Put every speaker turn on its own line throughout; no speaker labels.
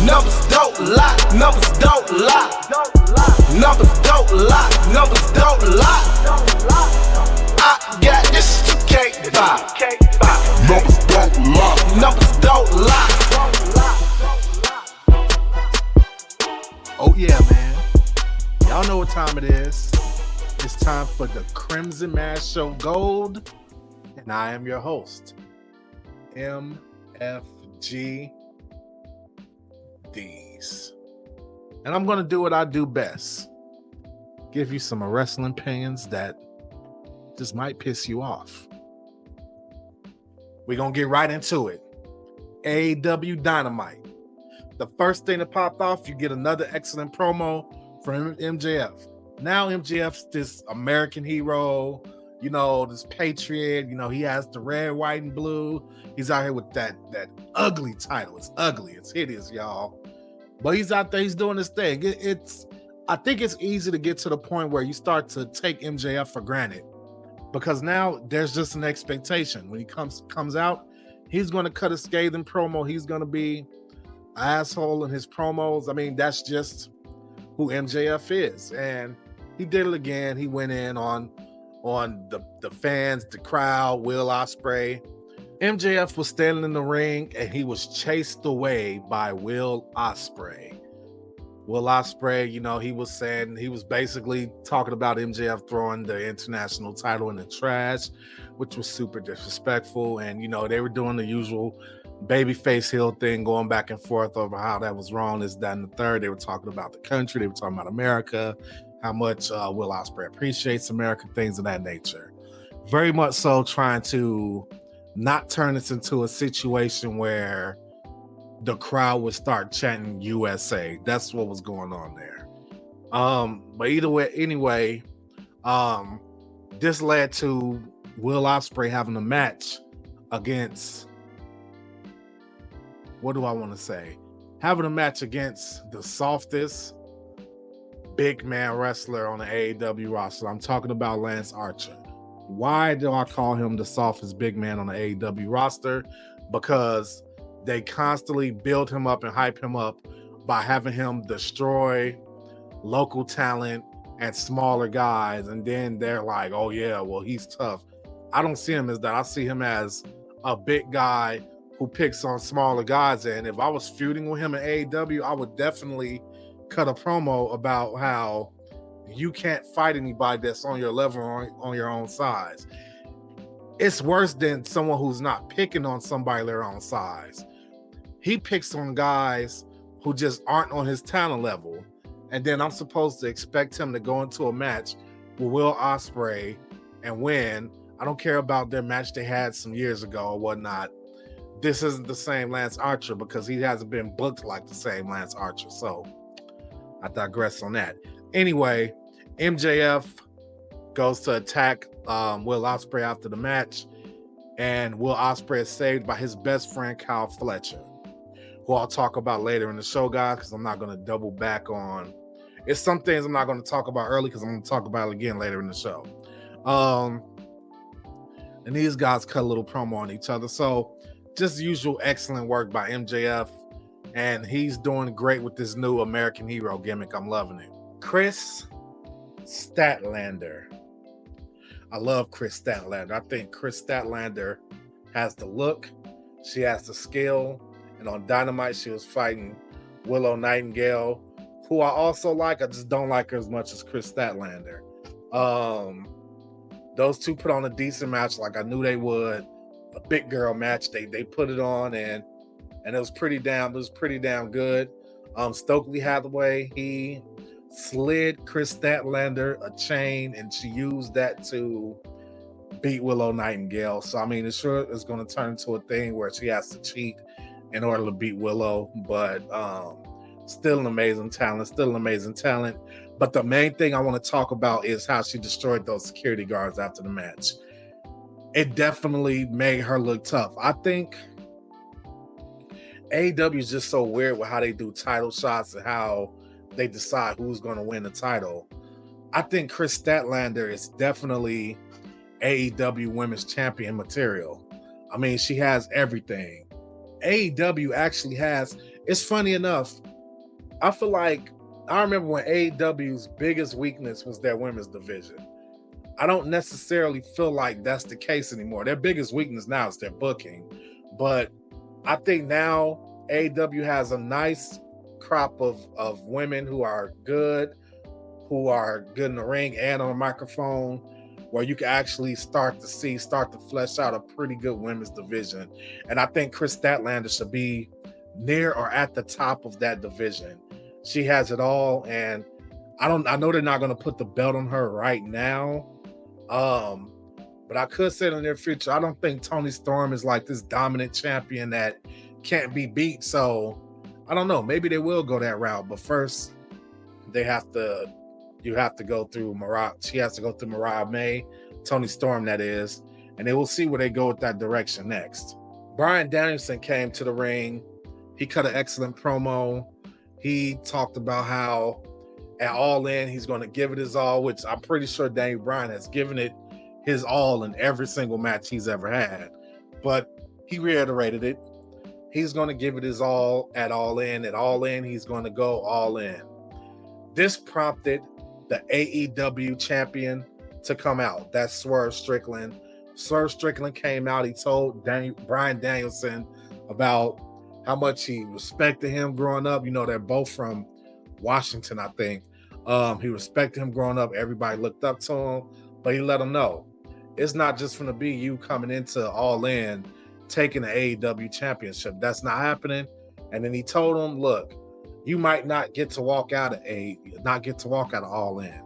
Numbers don't lie, numbers don't lie. Numbers don't lie, numbers don't lie. I got this you can't buy. Numbers don't lie, numbers don't lie.
Oh yeah, man. Y'all know what time it is. It's time for the Crimson Mass Show Gold. And I am your host, MFG Deez. And I'm going to do what I do best. Give you some wrestling opinions that just might piss you off. We're going to get right into it. AEW Dynamite. The first thing that popped off, you get another excellent promo from MJF. Now MJF's this American hero, you know, this patriot, you know, he has the red, white, and blue. He's out here with that ugly title. It's ugly. It's hideous, y'all. But he's out there. He's doing his thing. I think it's easy to get to the point where you start to take MJF for granted because now there's just an expectation. When he comes out, he's going to cut a scathing promo. He's going to be an asshole in his promos. I mean, that's just who MJF is. And he did it again. He went in on the fans, the crowd, Will Ospreay. MJF was standing in the ring and he was chased away by Will Ospreay. Will Ospreay, you know, he was basically talking about MJF throwing the international title in the trash, which was super disrespectful. And, you know, they were doing the usual babyface heel thing, going back and forth over how that was wrong, this, that, and the third. They were talking about the country. They were talking about America, how much Will Ospreay appreciates America, things of that nature. Very much so trying to not turn this into a situation where the crowd would start chanting USA. That's what was going on there. But either way, anyway, this led to Will Ospreay having a match against, what do I want to say? Having a match against the softest big man wrestler on the AEW roster. I'm talking about Lance Archer. Why do I call him the softest big man on the AEW roster? Because they constantly build him up and hype him up by having him destroy local talent and smaller guys. And then they're like, oh yeah, well, he's tough. I don't see him as that. I see him as a big guy who picks on smaller guys. And if I was feuding with him in AEW, I would definitely cut a promo about how you can't fight anybody that's on your level or on your own size. It's worse than someone who's not picking on somebody their own size. He picks on guys who just aren't on his talent level. And then I'm supposed to expect him to go into a match with Will Ospreay and win. I don't care about their match they had some years ago or whatnot. This isn't the same Lance Archer because he hasn't been booked like the same Lance Archer. So I digress on that. Anyway, MJF goes to attack Will Ospreay after the match, and Will Ospreay is saved by his best friend Kyle Fletcher, who I'll talk about later in the show, guys, because I'm not going to double back on. It's some things I'm not going to talk about early because I'm going to talk about it again later in the show. And these guys cut a little promo on each other. So just usual excellent work by MJF, and he's doing great with this new American hero gimmick. I'm loving it. Kris Statlander. I love Kris Statlander. I think Kris Statlander has the look. She has the skill. And on Dynamite, she was fighting Willow Nightingale, who I also like. I just don't like her as much as Kris Statlander. Those two put on a decent match like I knew they would. A big girl match. They put it on and it was pretty damn good. Stokely Hathaway, he slid Kris Statlander a chain and she used that to beat Willow Nightingale. So I mean, it's sure it's going to turn into a thing where she has to cheat in order to beat Willow, but still an amazing talent. But the main thing I want to talk about is how she destroyed those security guards after the match. It definitely made her look tough. I think AEW is just so weird with how they do title shots and how they decide who's going to win the title. I think Kris Statlander is definitely AEW Women's Champion material. I mean, she has everything. AEW actually has, It's funny enough. I feel like I remember when AEW's biggest weakness was their women's division. I don't necessarily feel like that's the case anymore. Their biggest weakness now is their booking. But I think now AEW has a nice crop of women who are good in the ring and on a microphone, where you can actually start to flesh out a pretty good women's division. And I think Kris Statlander should be near or at the top of that division. She has it all, and I know they're not going to put the belt on her right now. But I could say in the near future, I don't think Toni Storm is like this dominant champion that can't be beat. So I don't know. Maybe they will go that route. But first, you have to go through Mariah. She has to go through Mariah May, Toni Storm, that is. And then we'll see where they go with that direction next. Bryan Danielson came to the ring. He cut an excellent promo. He talked about how at All In, he's going to give it his all, which I'm pretty sure Daniel Bryan has given it his all in every single match he's ever had. But he reiterated it. He's going to give it his all at All In. At All In, he's going to go all in. This prompted the AEW champion to come out. That's Swerve Strickland. Swerve Strickland came out. He told Bryan Danielson about how much he respected him growing up. You know, they're both from Washington, I think. He respected him growing up. Everybody looked up to him, but he let him know it's not just going to be you coming into All In taking the AEW championship. That's not happening. And then he told him, look, you might not get to walk out of All In.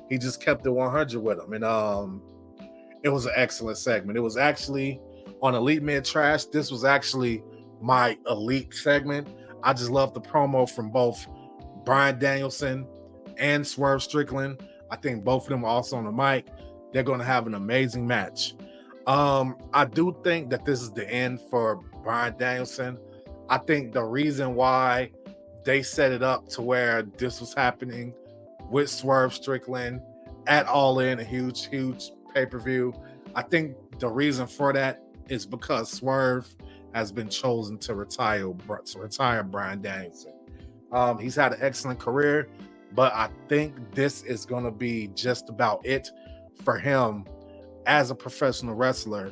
He just kept it 100 with him. And it was an excellent segment. It was actually on Elite Mid Trash. This was actually my Elite segment. I just love the promo from both Bryan Danielson and Swerve Strickland. I think both of them are also on the mic. They're going to have an amazing match. I do think that this is the end for Bryan Danielson. I think the reason why they set it up to where this was happening with Swerve Strickland at All In, a huge pay-per-view. I think the reason for that is because Swerve has been chosen to retire Bryan Danielson. He's had an excellent career, but I think this is going to be just about it for him as a professional wrestler.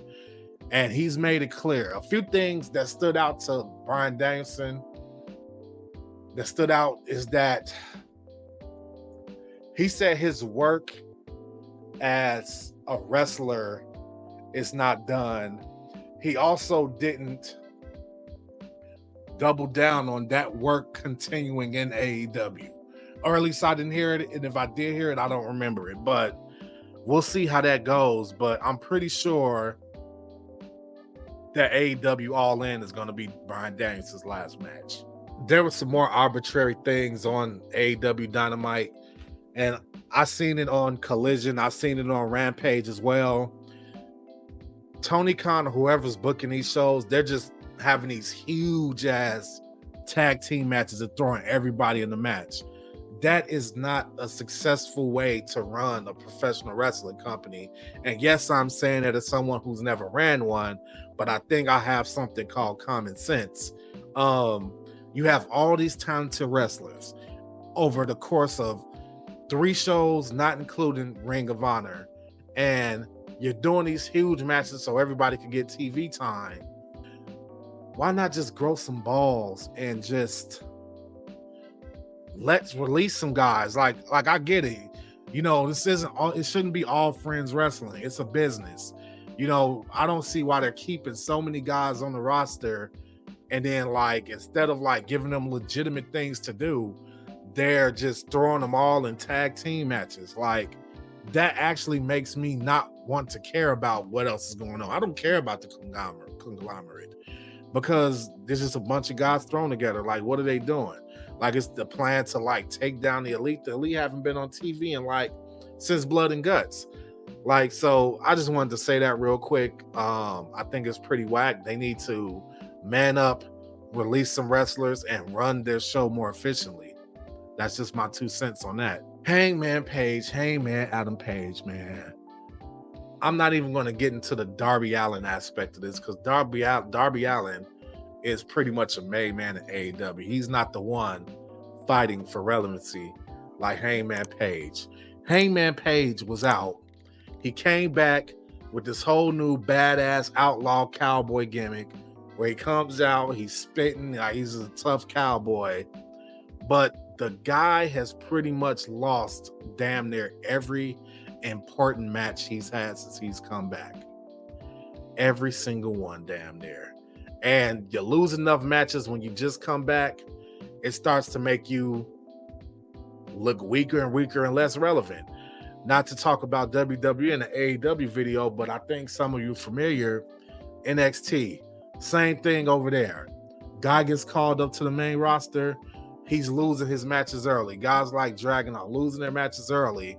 And he's made it clear. A few things that stood out to Bryan Danielson is that he said his work as a wrestler is not done. He also didn't double down on that work continuing in AEW. Or at least I didn't hear it. And if I did hear it, I don't remember it. But we'll see how that goes. But I'm pretty sure that AEW All In is going to be Bryan Danielson's last match. There were some more arbitrary things on AEW Dynamite. And I seen it on Collision. I seen it on Rampage as well. Tony Khan or whoever's booking these shows, they're just having these huge ass tag team matches and throwing everybody in the match. That is not a successful way to run a professional wrestling company. And yes, I'm saying that as someone who's never ran one, but I think I have something called common sense. You have all these talented wrestlers over the course of 3 shows, not including Ring of Honor, and you're doing these huge matches so everybody can get TV time. Why not just grow some balls and just let's release some guys? Like I get it. You know, it shouldn't be all friends wrestling. It's a business. You know, I don't see why they're keeping so many guys on the roster, and then like instead of like giving them legitimate things to do, they're just throwing them all in tag team matches. Like that actually makes me not want to care about what else is going on. I don't care about the conglomerate because there's just a bunch of guys thrown together. Like, what are they doing? Like, it's the plan to like take down the Elite. The Elite haven't been on TV in like since Blood and Guts. Like, so I just wanted to say that real quick. I think it's pretty whack. They need to man up, release some wrestlers, and run their show more efficiently. That's just my 2 cents on that. Hangman Adam Page, man. I'm not even going to get into the Darby Allin aspect of this because Darby Allin is pretty much a made man in AEW. He's not the one fighting for relevancy like Hangman Page. Hangman Page was out. He came back with this whole new badass outlaw cowboy gimmick where he comes out, he's spitting, like he's a tough cowboy. But the guy has pretty much lost damn near every important match he's had since he's come back. Every single one, damn near. And you lose enough matches when you just come back, it starts to make you look weaker and weaker and less relevant. Not to talk about WWE and the AEW video, but I think some of you familiar, NXT. Same thing over there. Guy gets called up to the main roster, he's losing his matches early. Guys like Dragon are losing their matches early.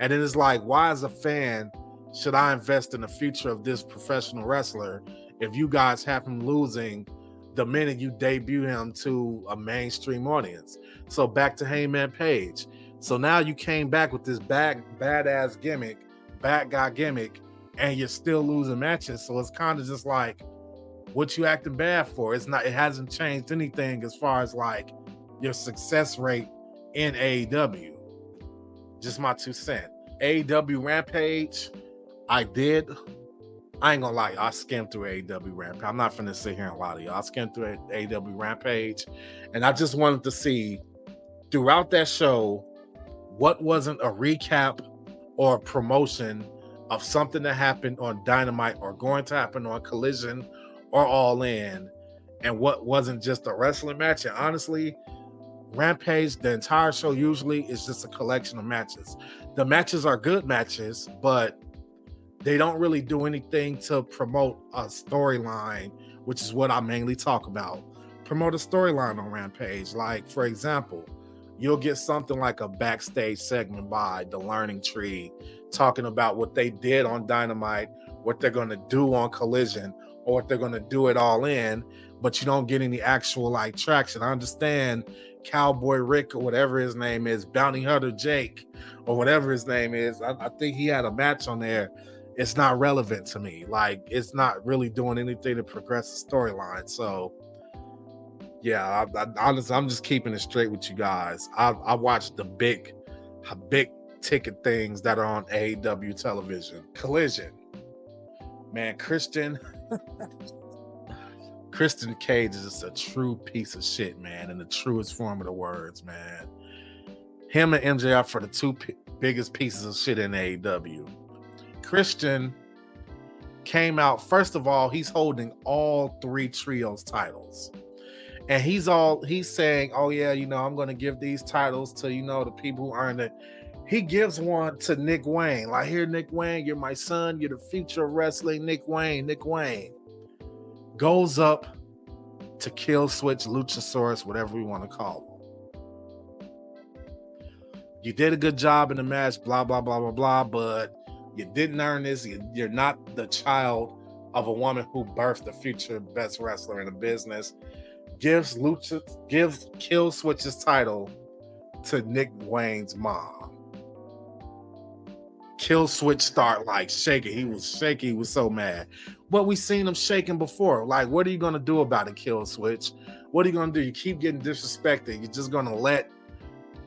And then it's like, why as a fan should I invest in the future of this professional wrestler if you guys have him losing the minute you debut him to a mainstream audience? So back to Hangman Page. So now you came back with this badass gimmick, bad guy gimmick, and you're still losing matches. So it's kind of just like, what you acting bad for? It hasn't changed anything as far as like your success rate in AEW. Just my 2 cents. AEW Rampage, I ain't gonna lie, I skimmed through AEW Rampage. I'm not finna sit here and lie to y'all. I skimmed through AEW Rampage, and I just wanted to see throughout that show what wasn't a recap or a promotion of something that happened on Dynamite or going to happen on Collision or All In, and what wasn't just a wrestling match. And honestly, Rampage, the entire show usually is just a collection of matches. The matches are good matches, but they don't really do anything to promote a storyline, which is what I mainly talk about. Promote a storyline on Rampage. Like, for example, you'll get something like a backstage segment by The Learning Tree talking about what they did on Dynamite, what they're going to do on Collision, or what they're going to do it All In, but you don't get any actual like traction. I understand Cowboy Rick or whatever his name is, Bounty Hunter Jake or whatever his name is. I think he had a match on there. It's not relevant to me. Like, it's not really doing anything to progress the storyline. So yeah, honestly, I'm just keeping it straight with you guys. I watch the big ticket things that are on AEW television. Collision, man, Christian Cage is just a true piece of shit, man, in the truest form of the words, man. Him and MJF are the two biggest pieces of shit in AEW. Christian came out, first of all, he's holding all 3 trios titles. And he's saying, oh yeah, I'm going to give these titles to, the people who earned it. He gives one to Nick Wayne. Like, here, Nick Wayne, you're my son. You're the future of wrestling. Nick Wayne goes up to kill switch Luchasaurus, whatever we want to call him. You did a good job in the match, blah, blah, blah, blah, blah, but you didn't earn this. You're not the child of a woman who birthed the future best wrestler in the business. Gives Kill Switch's title to Nick Wayne's mom. Kill Switch start like shaking. He was shaking. He was so mad. But we seen him shaking before. Like, what are you going to do about it, Kill Switch? What are you going to do? You keep getting disrespected. You're just going to let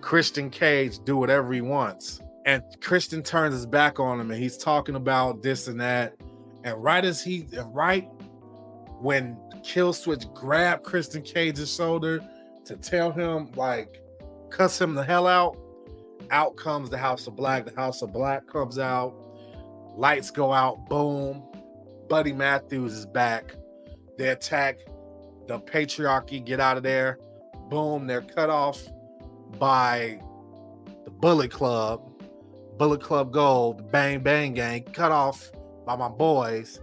Christian Cage do whatever he wants. And Christian turns his back on him, and he's talking about this and that. And right when Kill Switch grabbed Christian Cage's shoulder to tell him, like, cuss him the hell out comes the House of Black. The House of Black comes out. Lights go out. Boom. Buddy Matthews is back. They attack the patriarchy. Get out of there. Boom. They're cut off by the Bullet Club. Bullet Club Gold. The Bang Bang Gang. Cut off by my boys.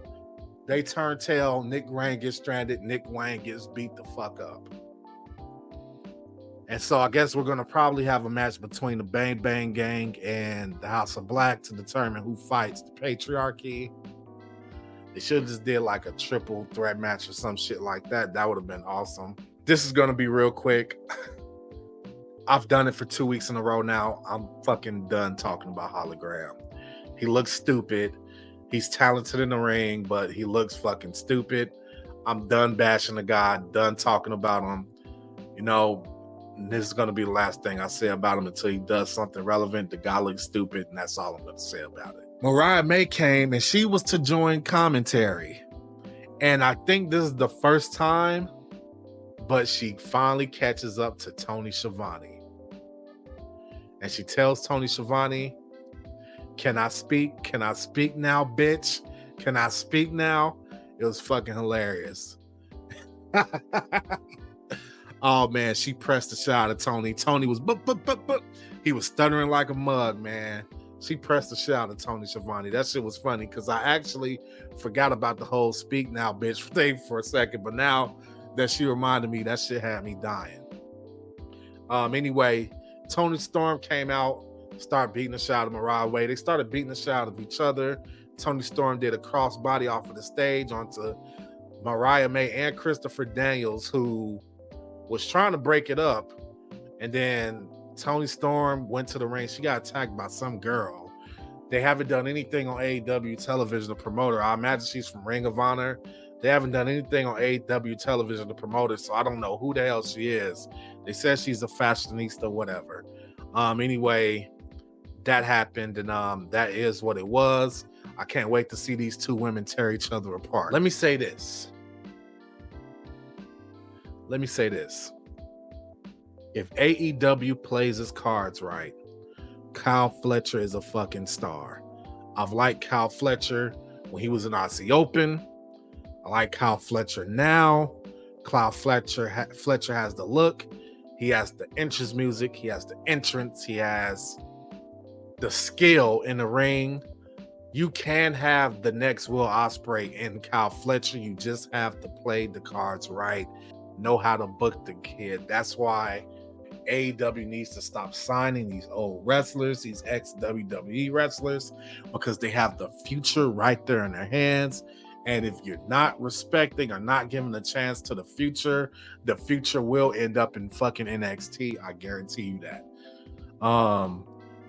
They turn tail. Nick Wayne gets stranded. Nick Wayne gets beat the fuck up. And so I guess we're going to probably have a match between the Bang Bang Gang and the House of Black to determine who fights the patriarchy. They should have just did like a triple threat match or some shit like that. That would have been awesome. This is going to be real quick. I've done it for 2 weeks in a row now. I'm fucking done talking about Hologram. He looks stupid. He's talented in the ring, but he looks fucking stupid. I'm done bashing the guy, done talking about him. You know, this is going to be the last thing I say about him until he does something relevant. The guy looks stupid, and that's all I'm going to say about it. Mariah May came, and she was to join commentary. And I think this is the first time, but she finally catches up to Tony Schiavone. And she tells Tony Schiavone, "Can I speak? Can I speak now, bitch? Can I speak now?" It was fucking hilarious. Oh man, she pressed the shit out of Tony. Tony was he was stuttering like a mug, man. She pressed the shit out of Tony Schiavone. That shit was funny because I actually forgot about the whole speak now, bitch thing for a second, but now that she reminded me, that shit had me dying. Anyway, Toni Storm came out, started beating the shit out of Mariah May. They started beating the shit out of each other. Toni Storm did a crossbody off of the stage onto Mariah May and Christopher Daniels, who was trying to break it up. And then Toni Storm went to the ring. She got attacked by some girl. They haven't done anything on AEW television to promote her. I imagine she's from Ring of Honor. They haven't done anything on AEW television to promote her, so I don't know who the hell she is. They said she's a fashionista, whatever. Anyway, that happened, and that is what it was. I can't wait to see these two women tear each other apart. Let me say this. If AEW plays its cards right, Kyle Fletcher is a fucking star. I've liked Kyle Fletcher when he was in Aussie Open. I like Kyle Fletcher now. Kyle Fletcher has the look. He has the entrance music. He has the entrance. He has the skill in the ring. You can have the next Will Ospreay in Kyle Fletcher. You just have to play the cards right. Know how to book the kid. That's why AEW needs to stop signing these old wrestlers, these ex-WWE wrestlers, because they have the future right there in their hands. And if you're not respecting or not giving a chance to the future will end up in fucking NXT. I guarantee you that.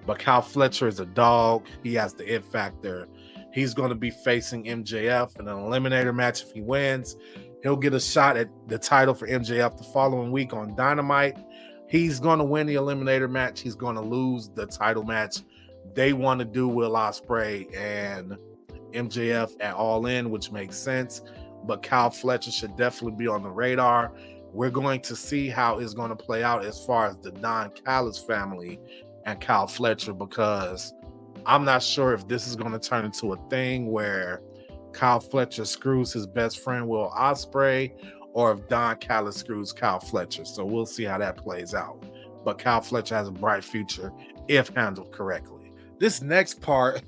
But Kyle Fletcher is a dog. He has the it factor. He's going to be facing MJF in an eliminator match. If he wins, he'll get a shot at the title for MJF the following week on Dynamite. He's going to win the eliminator match. He's going to lose the title match. They want to do Will Ospreay and MJF at All In, which makes sense. But Kyle Fletcher should definitely be on the radar. We're going to see how it's going to play out as far as the Don Callis family and Kyle Fletcher, because I'm not sure if this is going to turn into a thing where Kyle Fletcher screws his best friend Will Ospreay, or if Don Callis screws Kyle Fletcher. So we'll see how that plays out. But Kyle Fletcher has a bright future if handled correctly. This next part,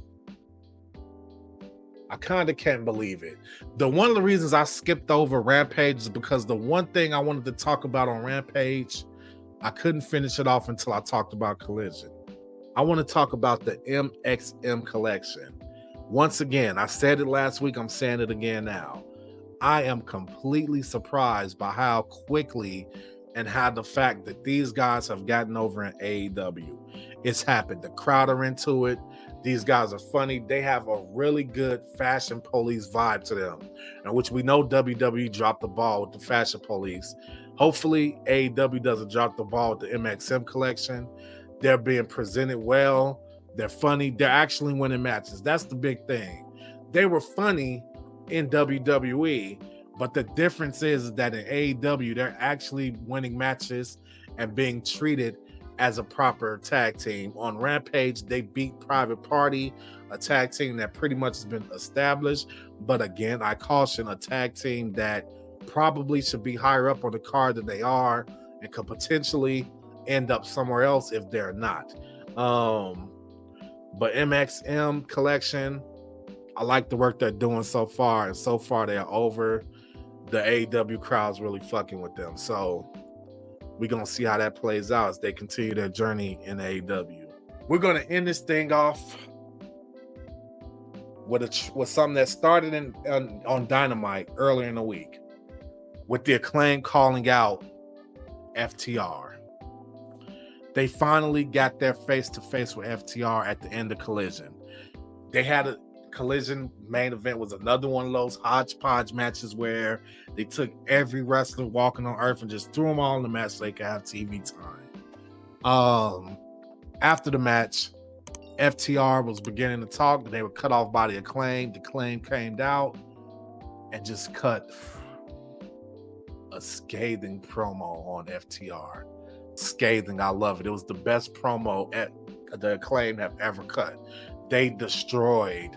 I kind of can't believe it. One of the reasons I skipped over Rampage is because the one thing I wanted to talk about on Rampage, I couldn't finish it off until I talked about Collision. I want to talk about the MxM Collection. Once again, I said it last week, I'm saying it again now. I am completely surprised by how quickly and how the fact that these guys have gotten over in AEW. It's happened. The crowd are into it. These guys are funny. They have a really good Fashion Police vibe to them, in which we know WWE dropped the ball with the Fashion Police. Hopefully, AEW doesn't drop the ball with the MxM Collection. They're being presented well. They're funny. They're actually winning matches. That's the big thing. They were funny in WWE, but the difference is that in AEW, they're actually winning matches and being treated as a proper tag team. On Rampage, they beat Private Party, a tag team that pretty much has been established. But again, I caution a tag team that probably should be higher up on the card than they are and could potentially end up somewhere else if they're not. But MxM Collection, I like the work they're doing so far, and so far they're over. The AEW crowd's really fucking with them. So we're going to see how that plays out as they continue their journey in AEW. We're going to end this thing off with something that started on Dynamite earlier in the week, with the Acclaimed calling out FTR. They finally got their face-to-face with FTR at the end of Collision. They had Collision main event was another one of those hodgepodge matches where they took every wrestler walking on earth and just threw them all in the match so they could have TV time. After the match, FTR was beginning to talk, but they were cut off by the Acclaimed. The Acclaimed came out and just cut a scathing promo on FTR. Scathing, I love it. It was the best promo the Acclaimed have ever cut. They destroyed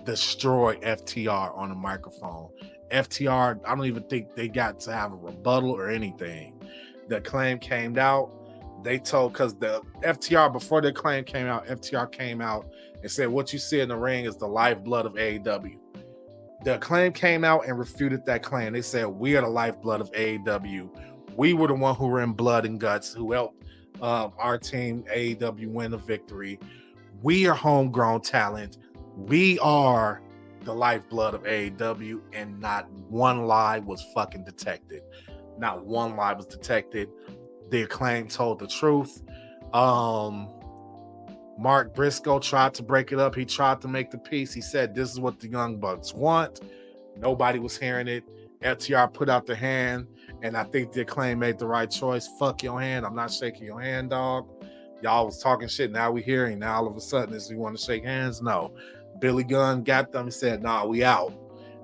FTR on the microphone. FTR, I don't even think they got to have a rebuttal or anything. The Acclaimed came out. They told, because the FTR, before the Acclaim came out, FTR came out and said, what you see in the ring is the lifeblood of AEW. The Acclaim came out and refuted that claim. They said, we are the lifeblood of AEW. We were the one who were in blood and guts, who helped our team, AEW, win the victory. We are homegrown talent. We are the lifeblood of AEW, and not one lie was fucking detected. Not one lie was detected. The Acclaim told the truth. Mark Briscoe tried to break it up. He tried to make the peace. He said, this is what the Young Bucks want. Nobody was hearing it. FTR put out the hand, and I think the Acclaim made the right choice. Fuck your hand. I'm not shaking your hand, dog. Y'all was talking shit. Now we hearing. Now all of a sudden, we want to shake hands? No. Billy Gunn got them and said, nah, we out.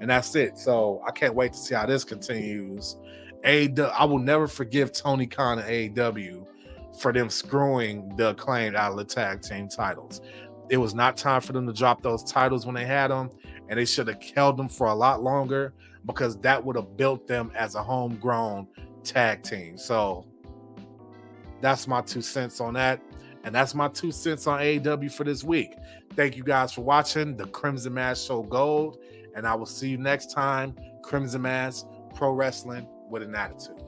And that's it. So I can't wait to see how this continues. I will never forgive Tony Khan and AEW for them screwing the Acclaimed out of the tag team titles. It was not time for them to drop those titles when they had them, and they should have held them for a lot longer, because that would have built them as a homegrown tag team. So that's my 2 cents on that. And that's my 2 cents on AEW for this week. Thank you guys for watching the Crimson Mask Show Gold, and I will see you next time. Crimson Mask Pro Wrestling with an Attitude.